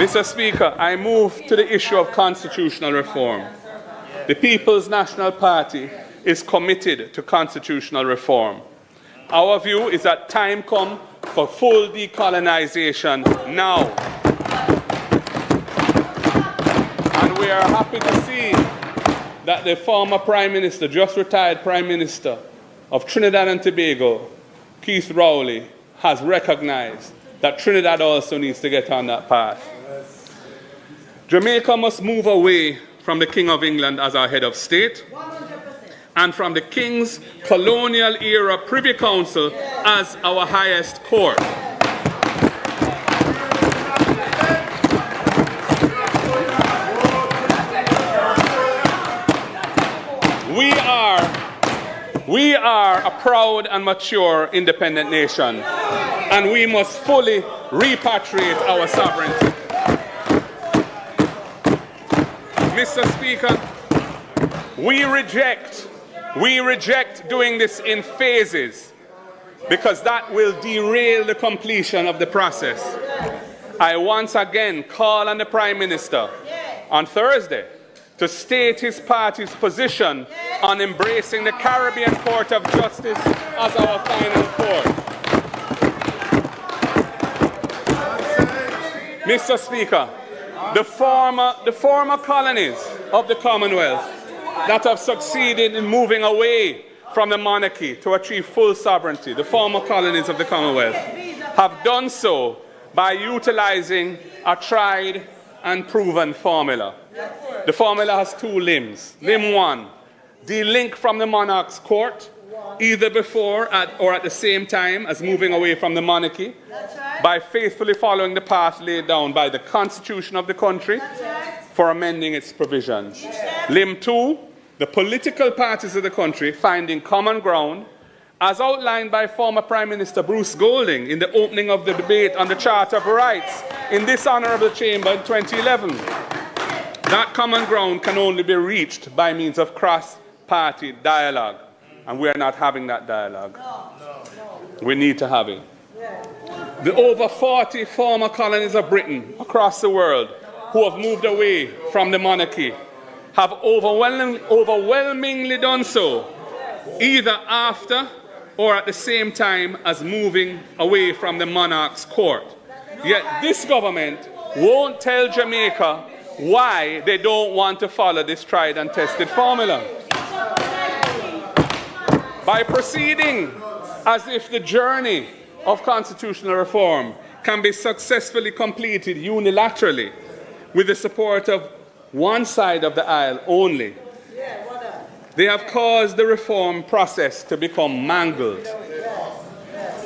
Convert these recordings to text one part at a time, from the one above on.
Mr. Speaker, I move to the issue of constitutional reform. The People's National Party is committed to constitutional reform. Our view is that time comes for full decolonization now. And we are happy to see that the former Prime Minister, just retired Prime Minister of Trinidad and Tobago, Keith Rowley, has recognized that Trinidad also needs to get on that path. Jamaica must move away from the King of England as our head of state 100%. And from the King's colonial era Privy Council as our highest court. We are a proud and mature independent nation, and we must fully repatriate our sovereignty. Mr. Speaker, we reject doing this in phases because that will derail the completion of the process. I once again call on the Prime Minister on Thursday to state his party's position on embracing the Caribbean Court of Justice as our final court. Mr. Speaker, the former colonies of the Commonwealth that have succeeded in moving away from the monarchy to achieve full sovereignty, the former colonies of the Commonwealth, have done so by utilizing a tried and proven formula. The formula has two limbs. Limb one, delink from the monarch's court, either before or at the same time as moving away from the monarchy, by faithfully following the path laid down by the Constitution of the country for amending its provisions. Limb two, the political parties of the country finding common ground, as outlined by former Prime Minister Bruce Golding in the opening of the debate on the Charter of Rights in this honourable chamber in 2011. That common ground can only be reached by means of cross-party dialogue, and we are not having that dialogue. We need to have it. The over 40 former colonies of Britain across the world who have moved away from the monarchy have overwhelmingly done so, either after or at the same time as moving away from the monarch's court. Yet this government won't tell Jamaica why they don't want to follow this tried and tested formula. By proceeding as if the journey of constitutional reform can be successfully completed unilaterally with the support of one side of the aisle only, they have caused the reform process to become mangled.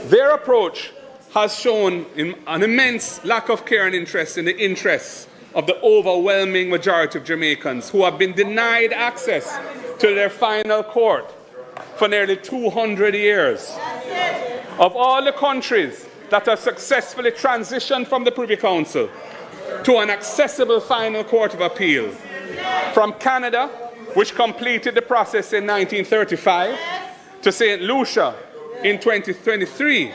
Their approach has shown an immense lack of care and interest in the interests of the overwhelming majority of Jamaicans who have been denied access to their final court for nearly 200 years. Of all the countries that have successfully transitioned from the Privy Council to an accessible final court of appeal, from Canada, which completed the process in 1935, to St. Lucia in 2023,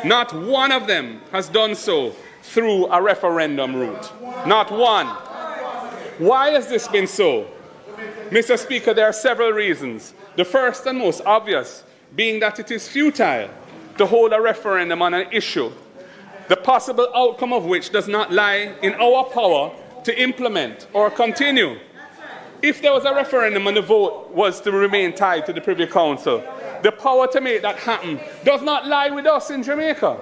not one of them has done so through a referendum route. Not one. Why has this been so? Mr. Speaker, there are several reasons. The first and most obvious being that it is futile to hold a referendum on an issue, the possible outcome of which does not lie in our power to implement or continue. If there was a referendum and the vote was to remain tied to the Privy Council, the power to make that happen does not lie with us in Jamaica.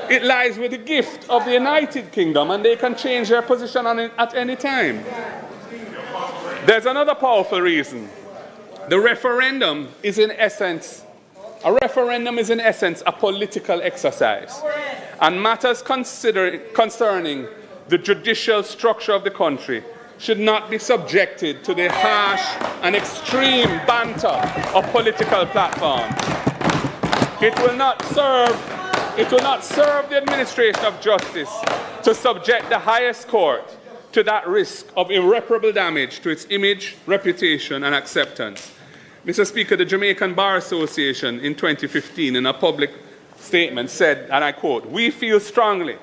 It lies with the gift of the United Kingdom, and they can change their position on it at any time. There's another powerful reason. The referendum is in essence, a political exercise, and matters concerning the judicial structure of the country should not be subjected to the harsh and extreme banter of political platforms. It will not serve the administration of justice to subject the highest court to that risk of irreparable damage to its image, reputation, and acceptance. Mr. Speaker, the Jamaican Bar Association in 2015 in a public statement said, and I quote, "We feel strongly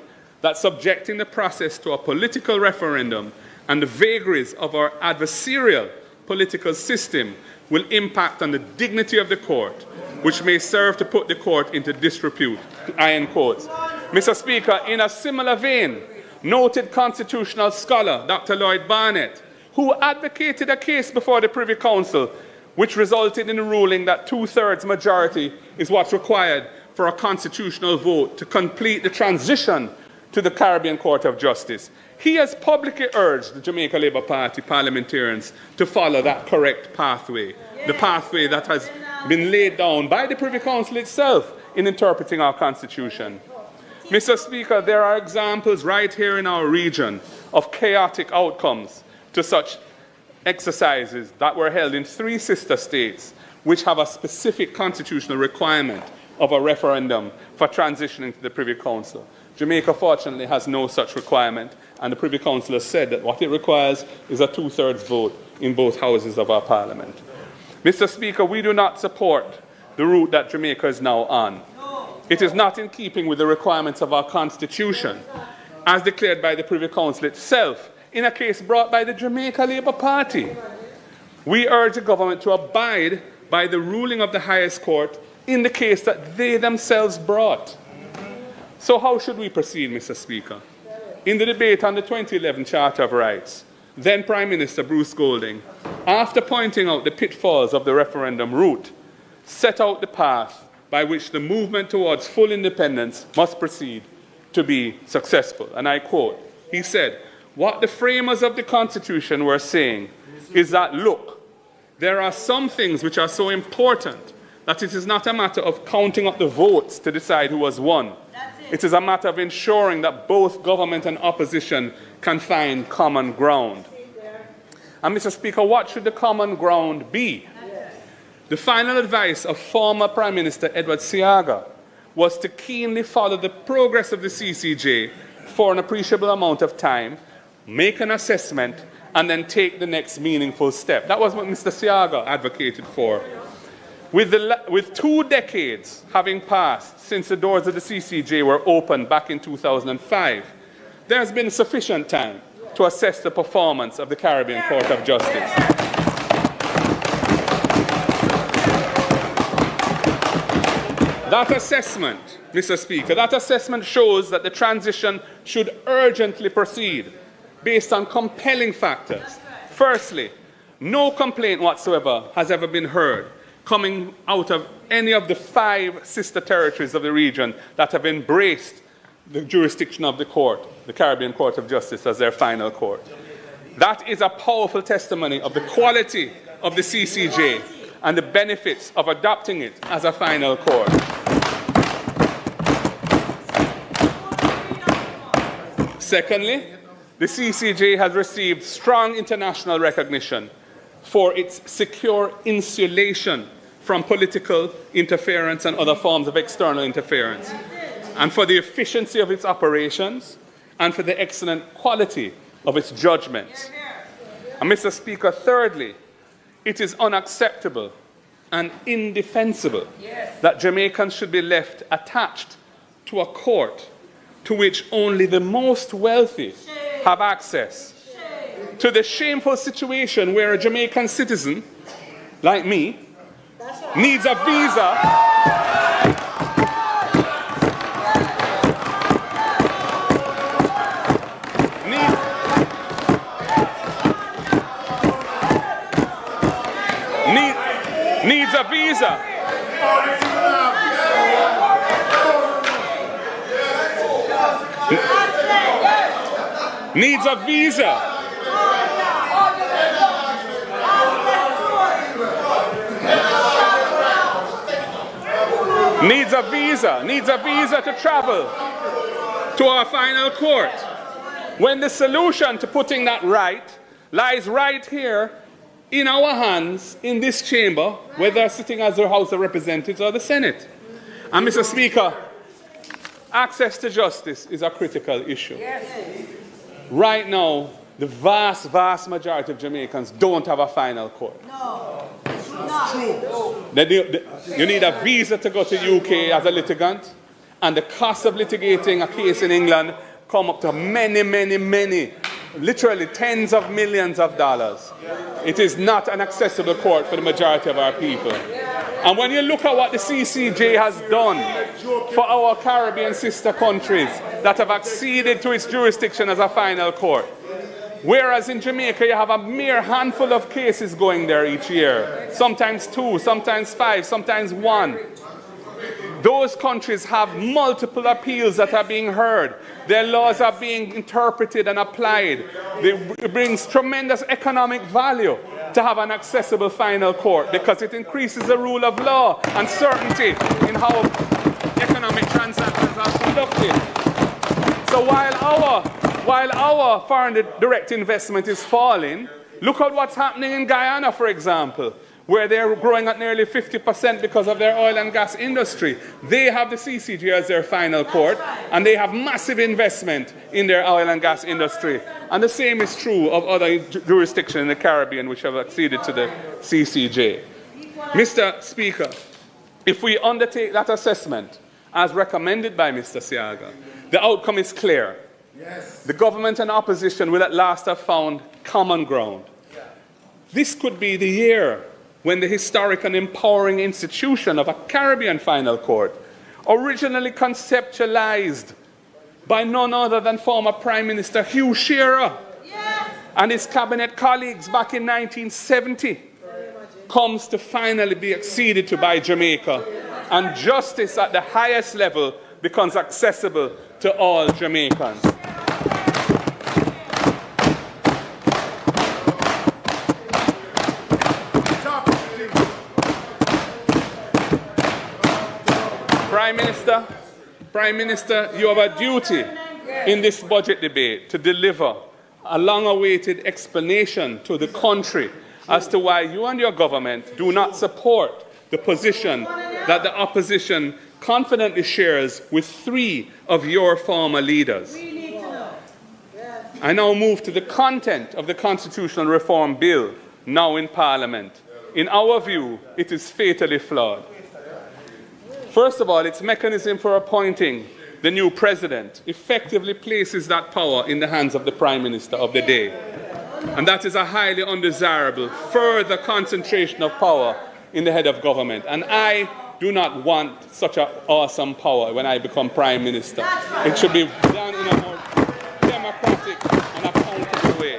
that subjecting the process to a political referendum and the vagaries of our adversarial political system will impact on the dignity of the court, which may serve to put the court into disrepute, iron quotes. Mr. Speaker, in a similar vein, noted constitutional scholar Dr. Lloyd Barnett, who advocated a case before the Privy Council, which resulted in a ruling that 2/3 majority is what's required for a constitutional vote to complete the transition to the Caribbean Court of Justice. He has publicly urged the Jamaica Labour Party parliamentarians to follow that correct pathway, the pathway that has been laid down by the Privy Council itself in interpreting our Constitution. Mr. Speaker, there are examples right here in our region of chaotic outcomes to such exercises that were held in 3 sister states, which have a specific constitutional requirement of a referendum for transitioning to the Privy Council. Jamaica, fortunately, has no such requirement, and the Privy Council has said that what it requires is a 2/3 vote in both houses of our Parliament. Mr. Speaker, we do not support the route that Jamaica is now on. It is not in keeping with the requirements of our Constitution, as declared by the Privy Council itself in a case brought by the Jamaica Labour Party. We urge the government to abide by the ruling of the highest court in the case that they themselves brought. So how should we proceed, Mr. Speaker? In the debate on the 2011 Charter of Rights, then Prime Minister Bruce Golding, after pointing out the pitfalls of the referendum route, set out the path by which the movement towards full independence must proceed to be successful. And I quote, he said, "What the framers of the Constitution were saying is that, look, there are some things which are so important that it is not a matter of counting up the votes to decide who has won. It is a matter of ensuring that both government and opposition can find common ground." And Mr. Speaker, what should the common ground be? The final advice of former Prime Minister Edward Seaga was to keenly follow the progress of the CCJ for an appreciable amount of time, make an assessment, and then take the next meaningful step. That was what Mr. Seaga advocated for. With 2 decades having passed since the doors of the CCJ were opened back in 2005, there has been sufficient time to assess the performance of the Caribbean Court of Justice. That assessment, Mr. Speaker, that assessment shows that the transition should urgently proceed based on compelling factors. Firstly, no complaint whatsoever has ever been heard coming out of any of the 5 sister territories of the region that have embraced the jurisdiction of the court, the Caribbean Court of Justice, as their final court. That is a powerful testimony of the quality of the CCJ and the benefits of adopting it as a final court. Secondly, the CCJ has received strong international recognition for its secure insulation from political interference and other forms of external interference, and for the efficiency of its operations, and for the excellent quality of its judgments. And Mr. Speaker, thirdly, it is unacceptable and indefensible that Jamaicans should be left attached to a court to which only the most wealthy have access. To the shameful situation where a Jamaican citizen, like me, needs a visa needs a visa. Needs a visa. Needs a visa to travel to our final court. When the solution to putting that right lies right here in our hands, in this chamber, whether sitting as the House of Representatives or the Senate. And Mr. Speaker, access to justice is a critical issue. Right now, the vast, vast majority of Jamaicans don't have a final court. No. You need a visa to go to UK as a litigant, and the cost of litigating a case in England come up to many, literally tens of millions of dollars. It is not an accessible court for the majority of our people. And when you look at what the CCJ has done for our Caribbean sister countries that have acceded to its jurisdiction as a final court, whereas in Jamaica you have a mere handful of cases going there each year, sometimes 2, sometimes 5, sometimes 1. Those countries have multiple appeals that are being heard. Their laws are being interpreted and applied. It brings tremendous economic value to have an accessible final court because it increases the rule of law and certainty in how economic transactions are conducted. So while our foreign direct investment is falling, look at what's happening in Guyana, for example, where they're growing at nearly 50% because of their oil and gas industry. They have the CCJ as their final court, and they have massive investment in their oil and gas industry. And the same is true of other jurisdictions in the Caribbean which have acceded to the CCJ. Mr. Speaker, if we undertake that assessment, as recommended by Mr. Siaga, the outcome is clear. Yes. The government and opposition will at last have found common ground. Yeah. This could be the year when the historic and empowering institution of a Caribbean final court, originally conceptualized by none other than former Prime Minister Hugh Shearer and his cabinet colleagues back in 1970, comes to finally be acceded to by Jamaica, and justice at the highest level becomes accessible to all Jamaicans. Prime Minister, you have a duty in this budget debate to deliver a long-awaited explanation to the country as to why you and your government do not support the position that the opposition confidently shares with 3 of your former leaders. I now move to the content of the constitutional reform bill now in Parliament. In our view, it is fatally flawed. First of all, its mechanism for appointing the new president effectively places that power in the hands of the Prime Minister of the day. And that is a highly undesirable further concentration of power in the head of government. And I do not want such an awesome power when I become Prime Minister. It should be done in a more democratic and accountable way.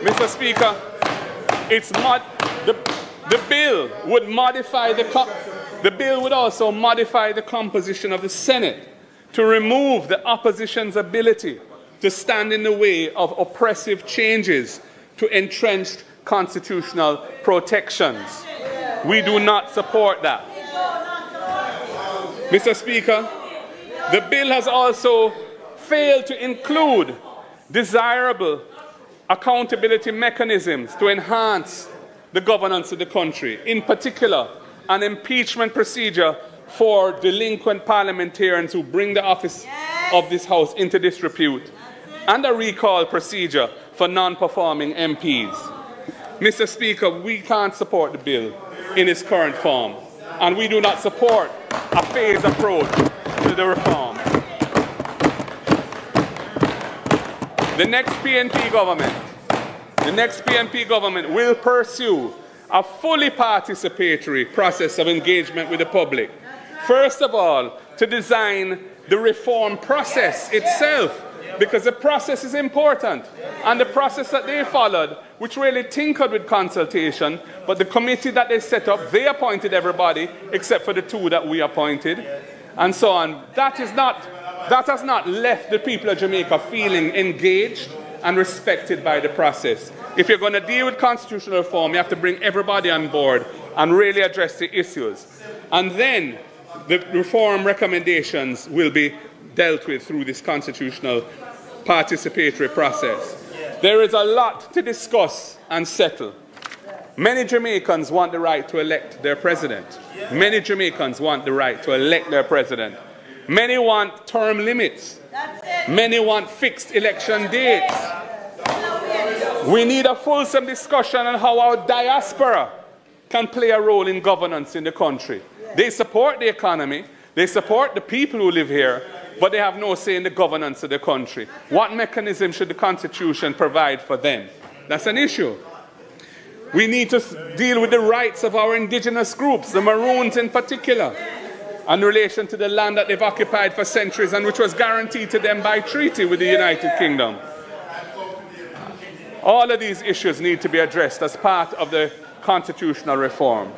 Mr. Speaker, the bill would also modify the composition of the Senate to remove the opposition's ability to stand in the way of oppressive changes to entrenched constitutional protections. We do not support that. Mr. Speaker, the bill has also failed to include desirable accountability mechanisms to enhance the governance of the country, in particular, an impeachment procedure for delinquent parliamentarians who bring the office of this House into disrepute, and a recall procedure for non-performing MPs. Mr. Speaker, we can't support the bill in its current form, and we do not support a phased approach to the reform. The next PNP government will pursue a fully participatory process of engagement with the public. First of all, to design the reform process itself, because the process is important. And the process that they followed, which really tinkered with consultation, but the committee that they set up, they appointed everybody except for the 2 that we appointed, and so on. That has not left the people of Jamaica feeling engaged and respected by the process. If you're going to deal with constitutional reform, you have to bring everybody on board and really address the issues. And then the reform recommendations will be dealt with through this constitutional participatory process. There is a lot to discuss and settle. Many Jamaicans want the right to elect their president. Many Jamaicans want the right to elect their president. Many want term limits. Many want fixed election dates. We need a fulsome discussion on how our diaspora can play a role in governance in the country. They support the economy, They support the people who live here, but they have no say in the governance of the country. What mechanism should the Constitution provide for them? That's an issue. We need to deal with the rights of our indigenous groups, the Maroons in particular, in relation to the land that they've occupied for centuries and which was guaranteed to them by treaty with the United Kingdom. All of these issues need to be addressed as part of the constitutional reform.